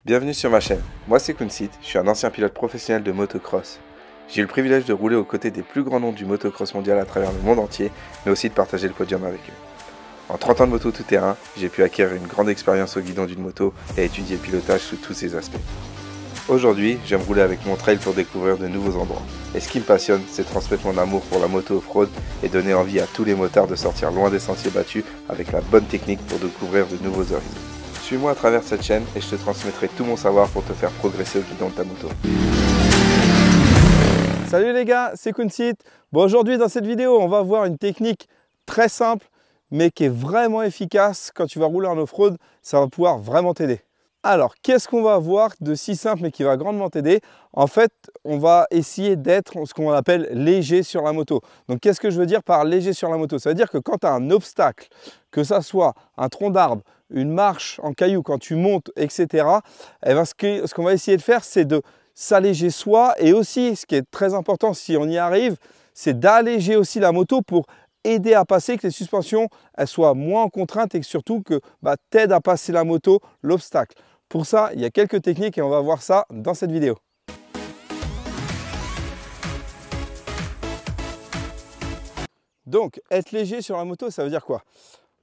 Bienvenue sur ma chaîne, moi c'est Kunsit, je suis un ancien pilote professionnel de motocross. J'ai eu le privilège de rouler aux côtés des plus grands noms du motocross mondial à travers le monde entier, mais aussi de partager le podium avec eux. En 30 ans de moto tout-terrain, j'ai pu acquérir une grande expérience au guidon d'une moto et étudier le pilotage sous tous ses aspects. Aujourd'hui, j'aime rouler avec mon trail pour découvrir de nouveaux endroits. Et ce qui me passionne, c'est transmettre mon amour pour la moto off-road et donner envie à tous les motards de sortir loin des sentiers battus avec la bonne technique pour découvrir de nouveaux horizons. Suis-moi à travers cette chaîne et je te transmettrai tout mon savoir pour te faire progresser au guidon de ta moto. Salut les gars, c'est Kunsit. Bon, aujourd'hui dans cette vidéo, on va voir une technique très simple mais qui est vraiment efficace. Quand tu vas rouler en off-road, ça va pouvoir vraiment t'aider. Alors, qu'est-ce qu'on va voir de si simple mais qui va grandement t'aider? En fait, on va essayer d'être ce qu'on appelle léger sur la moto. Donc, qu'est-ce que je veux dire par léger sur la moto? Ça veut dire que quand tu as un obstacle, que ça soit un tronc d'arbre, une marche en caillou, quand tu montes, etc., eh ben, ce qu'on va essayer de faire, c'est de s'alléger soi. Et aussi, ce qui est très important, si on y arrive, c'est d'alléger aussi la moto pour aider à passer, que les suspensions elles soient moins en contrainte et que surtout que t'aident à passer la moto, l'obstacle. Pour ça, il y a quelques techniques et on va voir ça dans cette vidéo. Donc, être léger sur la moto, ça veut dire quoi?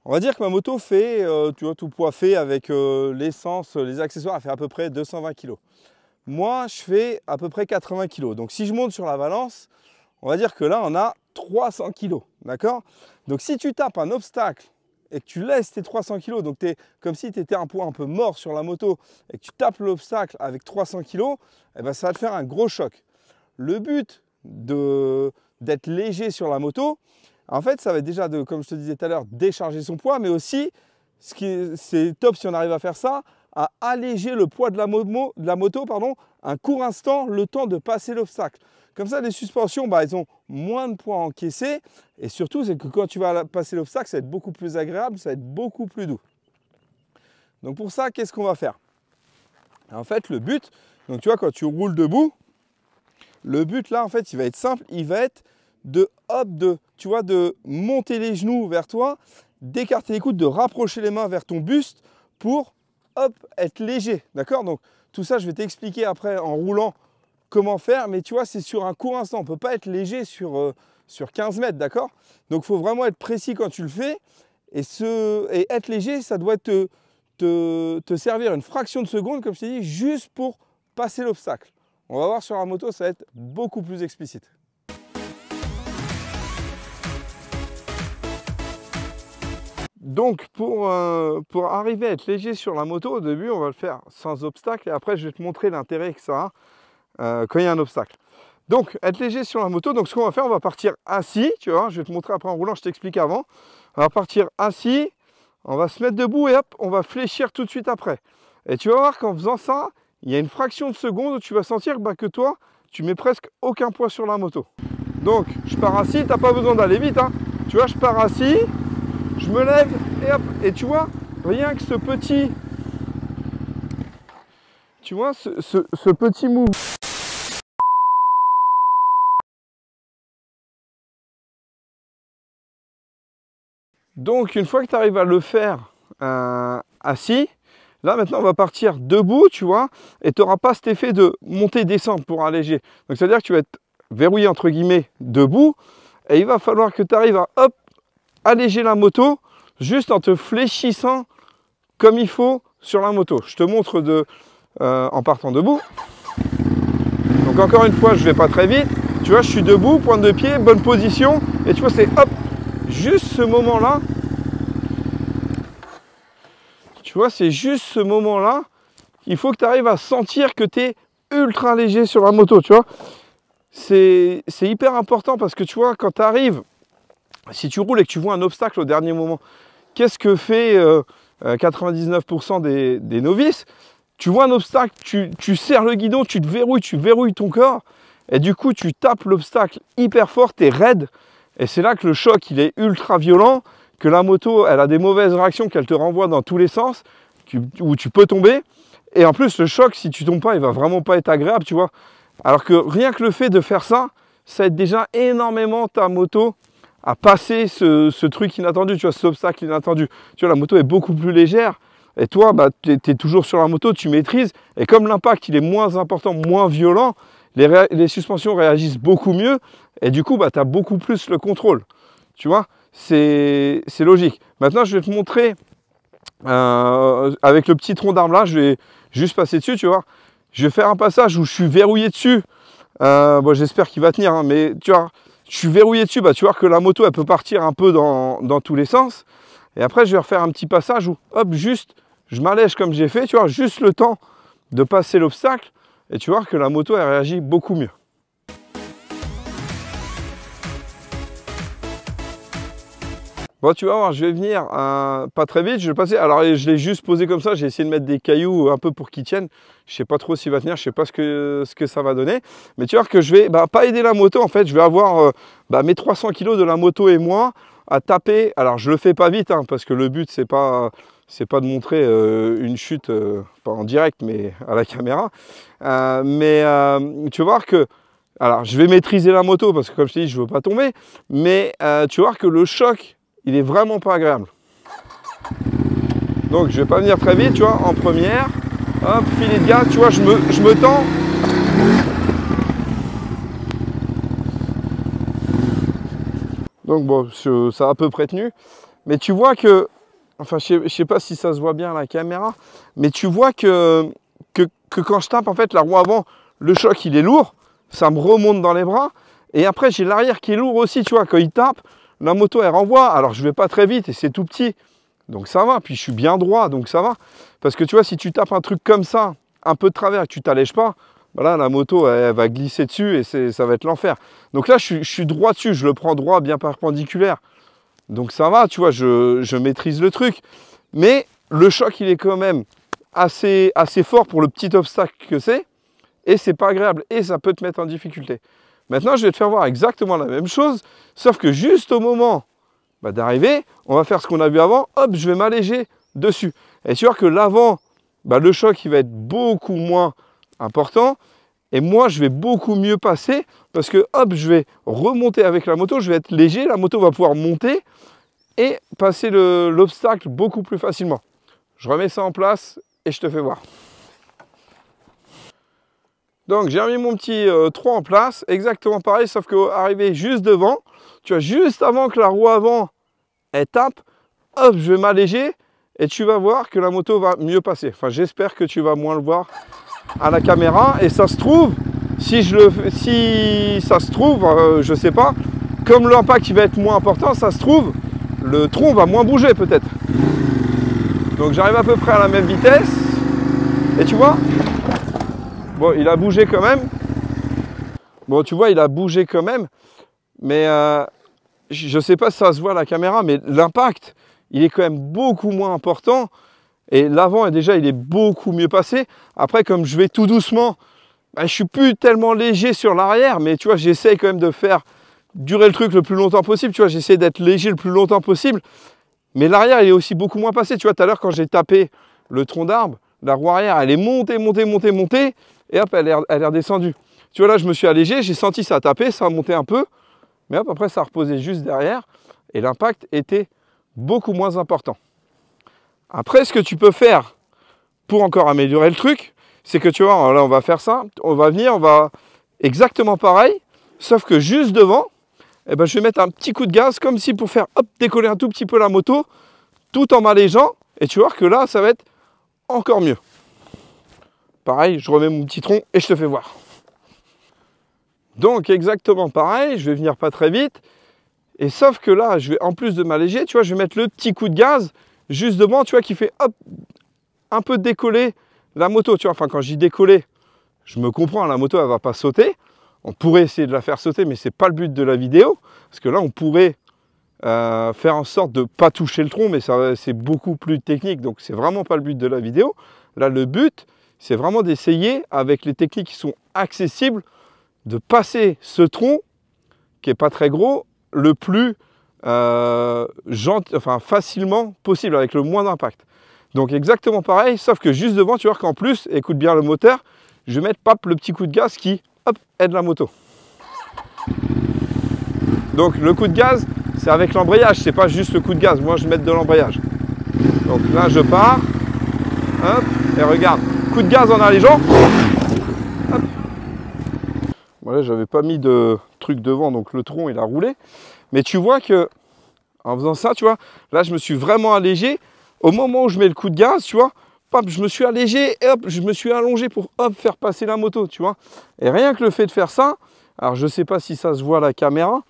On va dire que ma moto fait, tu vois, tout poids fait avec l'essence, les accessoires, elle fait à peu près 220 kg. Moi, je fais à peu près 80 kg. Donc, si je monte sur la balance, on va dire que là, on a 300 kg. D'accord? Donc, si tu tapes un obstacle et que tu laisses tes 300 kg, donc tu es comme si tu étais un poids un peu mort sur la moto et que tu tapes l'obstacle avec 300 kg, eh ben, ça va te faire un gros choc. Le but d'être léger sur la moto, en fait, ça va être déjà, comme je te disais tout à l'heure, décharger son poids, mais aussi, c'est top si on arrive à faire ça, à alléger le poids de la moto, un court instant, le temps de passer l'obstacle. Comme ça, les suspensions, elles ont moins de poids encaissés. Et surtout, c'est que quand tu vas passer l'obstacle, ça va être beaucoup plus agréable, ça va être beaucoup plus doux. Donc pour ça, qu'est-ce qu'on va faire? En fait, le but, donc tu vois, quand tu roules debout, le but là, en fait, il va être simple. Il va être de monter les genoux vers toi, d'écarter les coudes, de rapprocher les mains vers ton buste pour, être léger. D'accord? Donc tout ça, je vais t'expliquer après en roulant comment faire, mais tu vois, c'est sur un court instant. On ne peut pas être léger sur 15 mètres, d'accord? Donc, il faut vraiment être précis quand tu le fais. Et être léger, ça doit te servir une fraction de seconde, comme je t'ai dit, juste pour passer l'obstacle. On va voir sur la moto, ça va être beaucoup plus explicite. Donc, pour arriver à être léger sur la moto, au début, on va le faire sans obstacle. Et après, je vais te montrer l'intérêt que ça a quand il y a un obstacle. Donc, être léger sur la moto, donc ce qu'on va faire, on va partir assis, tu vois, je vais te montrer après en roulant, je t'explique avant. On va partir assis, on va se mettre debout et hop, on va fléchir tout de suite après. Et tu vas voir qu'en faisant ça, il y a une fraction de seconde où tu vas sentir que toi, tu mets presque aucun poids sur la moto. Donc, je pars assis, tu n'as pas besoin d'aller vite, hein. Tu vois, je pars assis, je me lève et hop, et tu vois, rien que ce petit, tu vois, ce petit move. Donc, une fois que tu arrives à le faire assis, là maintenant on va partir debout, tu vois, et tu n'auras pas cet effet de monter-descendre pour alléger. Donc, c'est-à-dire que tu vas être verrouillé entre guillemets debout, et il va falloir que tu arrives à alléger la moto juste en te fléchissant comme il faut sur la moto. Je te montre en partant debout. Donc, encore une fois, je ne vais pas très vite. Tu vois, je suis debout, pointe de pied, bonne position, et tu vois, c'est hop. Juste ce moment-là, tu vois, c'est juste ce moment-là, il faut que tu arrives à sentir que tu es ultra léger sur la moto, tu vois. C'est hyper important parce que tu vois, quand tu arrives, si tu roules et que tu vois un obstacle au dernier moment, qu'est-ce que fait 99% des novices? Tu vois un obstacle, tu serres le guidon, tu verrouilles ton corps, et du coup, tu tapes l'obstacle hyper fort, tu es raide. Et c'est là que le choc, il est ultra violent, que la moto, elle a des mauvaises réactions, qu'elle te renvoie dans tous les sens, où tu peux tomber. Et en plus, le choc, si tu tombes pas, il va vraiment pas être agréable, tu vois. Alors que rien que le fait de faire ça, ça aide déjà énormément ta moto à passer ce truc inattendu, tu vois, cet obstacle inattendu. Tu vois, la moto est beaucoup plus légère. Et toi, bah, tu es toujours sur la moto, tu maîtrises. Et comme l'impact, il est moins important, moins violent, les suspensions réagissent beaucoup mieux. Et du coup, bah, tu as beaucoup plus le contrôle. Tu vois, c'est logique. Maintenant, je vais te montrer, avec le petit tronc d'arbre là, je vais juste passer dessus, tu vois. Je vais faire un passage où je suis verrouillé dessus. Bon, j'espère qu'il va tenir, hein, mais tu vois, je suis verrouillé dessus. Bah, tu vois que la moto, elle peut partir un peu dans tous les sens. Et après, je vais refaire un petit passage où, hop, juste, je m'allège comme j'ai fait, tu vois, juste le temps de passer l'obstacle. Et tu vois que la moto, elle réagit beaucoup mieux. Bon, tu vas voir, je vais venir pas très vite, je vais passer. Alors, je l'ai juste posé comme ça, j'ai essayé de mettre des cailloux un peu pour qu'il tienne. Je ne sais pas trop s'il va tenir, je ne sais pas ce que ça va donner. Mais tu vois que je vais pas aider la moto, en fait, je vais avoir mes 300 kg de la moto et moi à taper. Alors, je ne le fais pas vite, hein, parce que le but, c'est pas de montrer une chute, pas en direct, mais à la caméra. Tu vas voir que, alors, je vais maîtriser la moto, parce que comme je t'ai dit, je ne veux pas tomber. Mais tu vas voir que le choc, il est vraiment pas agréable. Donc je vais pas venir très vite, tu vois, en première. Hop, filet de gaz, tu vois, je me tends. Donc bon, ça a à peu près tenu. Mais tu vois que, enfin je sais pas si ça se voit bien à la caméra, mais tu vois que quand je tape, en fait, la roue avant, le choc il est lourd, ça me remonte dans les bras. Et après j'ai l'arrière qui est lourd aussi, tu vois, quand il tape, la moto, elle renvoie. Alors, je ne vais pas très vite et c'est tout petit. Donc, ça va. Puis, je suis bien droit, donc ça va. Parce que, tu vois, si tu tapes un truc comme ça, un peu de travers et que tu ne t'allèges pas, voilà, la moto, elle va glisser dessus et ça va être l'enfer. Donc là, je suis droit dessus. Je le prends droit, bien perpendiculaire. Donc, ça va, tu vois, je maîtrise le truc. Mais le choc, il est quand même assez fort pour le petit obstacle que c'est. Et c'est pas agréable. Et ça peut te mettre en difficulté. Maintenant, je vais te faire voir exactement la même chose, sauf que juste au moment d'arriver, on va faire ce qu'on a vu avant, hop, je vais m'alléger dessus. Et tu vois que l'avant, le choc, il va être beaucoup moins important, et moi, je vais beaucoup mieux passer, parce que hop, je vais remonter avec la moto, je vais être léger, la moto va pouvoir monter, et passer l'obstacle beaucoup plus facilement. Je remets ça en place, et je te fais voir. Donc j'ai remis mon petit trou en place, exactement pareil, sauf qu'arrivé juste devant, tu vois, juste avant que la roue avant, elle tape, hop, je vais m'alléger et tu vas voir que la moto va mieux passer. Enfin, j'espère que tu vas moins le voir à la caméra. Et ça se trouve, si ça se trouve, je sais pas, comme l'impact va être moins important, ça se trouve, le tronc va moins bouger peut-être. Donc j'arrive à peu près à la même vitesse et tu vois. Bon, il a bougé quand même. Bon, tu vois, il a bougé quand même. Mais je ne sais pas si ça se voit à la caméra, mais l'impact, il est quand même beaucoup moins important. Et l'avant, déjà, il est beaucoup mieux passé. Après, comme je vais tout doucement, je ne suis plus tellement léger sur l'arrière. Mais tu vois, j'essaye quand même de faire durer le truc le plus longtemps possible. Tu vois, j'essaie d'être léger le plus longtemps possible. Mais l'arrière, il est aussi beaucoup moins passé. Tu vois, tout à l'heure, quand j'ai tapé le tronc d'arbre, la roue arrière, elle est montée. Et hop, elle est redescendue. Tu vois, là, je me suis allégé, j'ai senti ça taper, ça a monté un peu. Mais hop, après, ça a reposé juste derrière. Et l'impact était beaucoup moins important. Après, ce que tu peux faire pour encore améliorer le truc, c'est que tu vois, là, on va faire ça. On va venir, on va exactement pareil. Sauf que juste devant, je vais mettre un petit coup de gaz, comme si pour faire, hop, décoller un tout petit peu la moto, tout en m'allégeant. Et tu vois que là, ça va être encore mieux. Pareil, je remets mon petit tronc et je te fais voir. Donc exactement pareil, je vais venir pas très vite. Et sauf que là, je vais, en plus de m'alléger, tu vois, je vais mettre le petit coup de gaz juste devant, tu vois, qui fait hop, un peu décoller la moto. Tu vois, enfin quand je dis décoller, je me comprends, la moto elle va pas sauter. On pourrait essayer de la faire sauter, mais c'est pas le but de la vidéo. Parce que là, on pourrait faire en sorte de ne pas toucher le tronc, mais c'est beaucoup plus technique. Donc c'est vraiment pas le but de la vidéo. Là, le but, c'est vraiment d'essayer, avec les techniques qui sont accessibles, de passer ce tronc, qui n'est pas très gros, le plus facilement possible, avec le moins d'impact. Donc exactement pareil, sauf que juste devant, tu vois qu'en plus, écoute bien le moteur, je vais mettre le petit coup de gaz qui, hop, aide la moto. Donc le coup de gaz, c'est avec l'embrayage, c'est pas juste le coup de gaz. Moi, je vais mettre de l'embrayage. Donc là, je pars. Hop, et regarde, coup de gaz en allégeant. Hop. Voilà, j'avais pas mis de truc devant, donc le tronc il a roulé. Mais tu vois que en faisant ça, tu vois, là je me suis vraiment allégé. Au moment où je mets le coup de gaz, tu vois, hop, je me suis allégé et hop, je me suis allongé pour hop, faire passer la moto, tu vois. Et rien que le fait de faire ça, alors je sais pas si ça se voit à la caméra,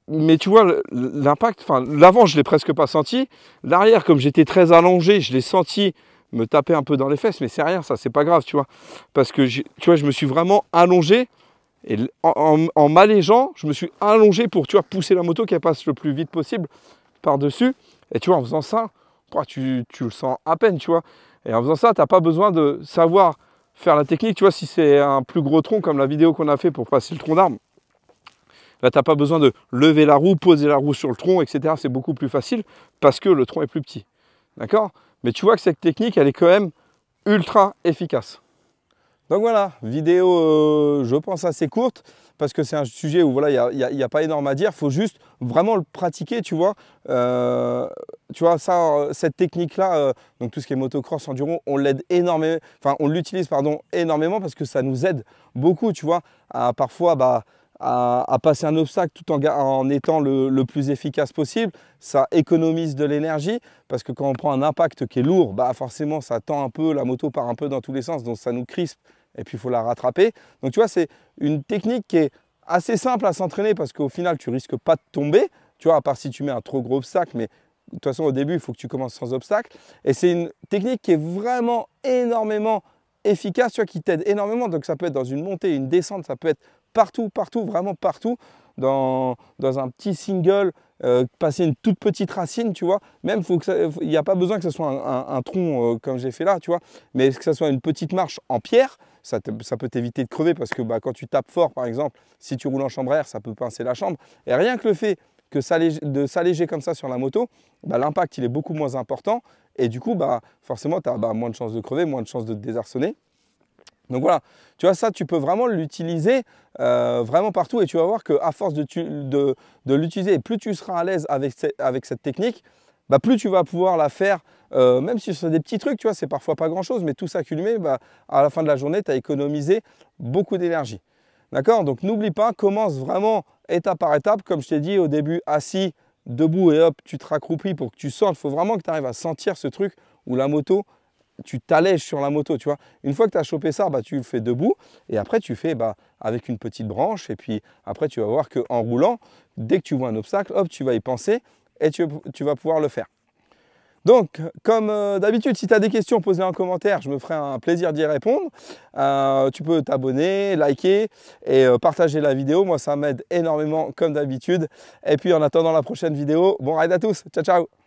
mais tu vois l'impact, enfin l'avant je l'ai presque pas senti, l'arrière comme j'étais très allongé, je l'ai senti me taper un peu dans les fesses, mais c'est rien, ça c'est pas grave, tu vois, parce que tu vois, je me suis vraiment allongé et en m'allégeant, je me suis allongé pour, tu vois, pousser la moto qu'elle passe le plus vite possible par-dessus. Et tu vois, en faisant ça, tu le sens à peine, tu vois. Et en faisant ça, tu n'as pas besoin de savoir faire la technique, tu vois, si c'est un plus gros tronc comme la vidéo qu'on a fait pour passer le tronc d'arbre. Là, tu n'as pas besoin de lever la roue, poser la roue sur le tronc, etc. C'est beaucoup plus facile parce que le tronc est plus petit. D'accord? Mais tu vois que cette technique, elle est quand même ultra efficace. Donc voilà, vidéo, je pense, assez courte, parce que c'est un sujet où voilà, il n'y a pas énorme à dire, il faut juste vraiment le pratiquer, tu vois. Tu vois, ça, cette technique-là, donc tout ce qui est motocross, enduro, on l'aide énormément, enfin on l'utilise, pardon, énormément parce que ça nous aide beaucoup, tu vois, à parfois à passer un obstacle tout en étant le plus efficace possible. Ça économise de l'énergie parce que quand on prend un impact qui est lourd, bah forcément ça tend un peu, la moto part un peu dans tous les sens, donc ça nous crispe et puis il faut la rattraper. Donc tu vois, c'est une technique qui est assez simple à s'entraîner parce qu'au final tu risques pas de tomber, tu vois, à part si tu mets un trop gros obstacle, mais de toute façon au début il faut que tu commences sans obstacle. Et c'est une technique qui est vraiment énormément efficace, tu vois, qui t'aide énormément. Donc ça peut être dans une montée, une descente, ça peut être partout, partout, vraiment partout, dans un petit single, passer une toute petite racine, tu vois. Même, il n'y a pas besoin que ce soit un tronc comme j'ai fait là, tu vois, mais que ce soit une petite marche en pierre, ça peut t'éviter de crever parce que bah, quand tu tapes fort, par exemple, si tu roules en chambre à air, ça peut pincer la chambre. Et rien que le fait de s'alléger comme ça sur la moto, bah, l'impact il est beaucoup moins important et du coup, bah, forcément, tu as moins de chances de crever, moins de chances de te désarçonner. Donc voilà, tu vois, ça, tu peux vraiment l'utiliser vraiment partout et tu vas voir qu'à force de l'utiliser, et plus tu seras à l'aise avec cette technique, bah, plus tu vas pouvoir la faire, même si c'est des petits trucs, tu vois, c'est parfois pas grand-chose, mais tout ça cumulé, bah, à la fin de la journée, tu as économisé beaucoup d'énergie. D'accord? Donc n'oublie pas, commence vraiment étape par étape, comme je t'ai dit au début, assis, debout et hop, tu te raccroupis pour que tu sortes. Il faut vraiment que tu arrives à sentir ce truc où la moto, tu t'allèges sur la moto, tu vois. Une fois que tu as chopé ça, bah, tu le fais debout et après tu fais avec une petite branche et puis après tu vas voir qu'en roulant, dès que tu vois un obstacle, hop, tu vas y penser et tu vas pouvoir le faire. Donc, comme d'habitude, si tu as des questions, pose-les en commentaire, je me ferai un plaisir d'y répondre. Tu peux t'abonner, liker et partager la vidéo, moi ça m'aide énormément comme d'habitude. Et puis en attendant la prochaine vidéo, bon ride à tous, ciao ciao.